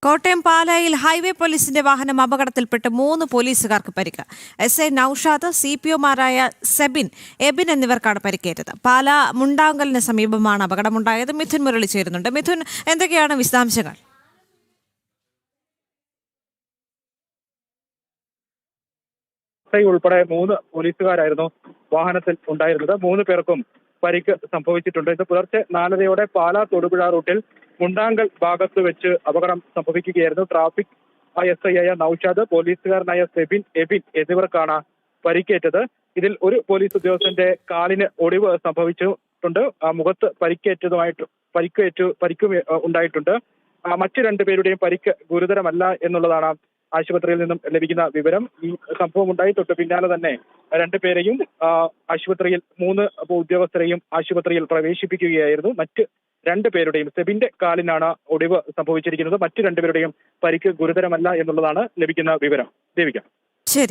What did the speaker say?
കോട്ടയം പാലായിൽ ഹൈവേ പോലീസിന്റെ വാഹനം അപകടത്തിൽപ്പെട്ട് 3 പോലീസുകാർക്ക് പരിക്ക്. എസ് ഐ നൌഷാദ്, CPOമാരായ സെബിൻ, എബിൻ എന്നിവർക്കാണ് പരിക്കേറ്റത്. പാലാ മുണ്ടാങ്കലിന് സമീപമാണ് അപകടമുണ്ടായത്. മിഥുൻ മുരളി ചേരുന്നുണ്ട്. മിഥുൻ, എന്തൊക്കെയാണ് വിശദാംശങ്ങൾ? ഉൾപ്പെടെ 3 പോലീസുകാരായിരുന്നു വാഹനത്തിൽ ഉണ്ടായിരുന്നത്. 3 പേർക്കും പരിക്ക് സംഭവിച്ചിട്ടുണ്ട്. ഇത് പുലർച്ചെ 4:30 പാലാ തൊടുപുഴ റൂട്ടിൽ മുണ്ടാങ്കൽ ഭാഗത്ത് വെച്ച് അപകടം സംഭവിക്കുകയായിരുന്നു. ട്രാഫിക് SI ആയ നൌഷാദ്, പോലീസുകാരനായ സെബിൻ, എബിൻ എന്നിവർക്കാണ് പരിക്കേറ്റത്. ഇതിൽ ഒരു പോലീസ് ഉദ്യോഗസ്ഥന്റെ കാലിന് ഒടിവ് സംഭവിച്ചിട്ടുണ്ട്. മുഖത്ത് പരിക്കും ഉണ്ടായിട്ടുണ്ട്. മറ്റു 2 പേരുടെയും പരിക്ക് ഗുരുതരമല്ല എന്നുള്ളതാണ് ആശുപത്രിയിൽ നിന്നും ലഭിക്കുന്ന വിവരം. ഈ സംഭവം ഉണ്ടായി തൊട്ട് പിന്നാലെ തന്നെ 2 പേരെയും ആശുപത്രിയിൽ 3 ഉദ്യോഗസ്ഥരെയും ആശുപത്രിയിൽ പ്രവേശിപ്പിക്കുകയായിരുന്നു. മറ്റ് 2 പേരുടെയും സെബിന്റെ കാലിനാണ് ഒടിവ് സംഭവിച്ചിരിക്കുന്നത്. മറ്റു 2 പേരുടെയും പരിക്ക് ഗുരുതരമല്ല എന്നുള്ളതാണ് ലഭിക്കുന്ന വിവരം. ദേവിക. ശരി.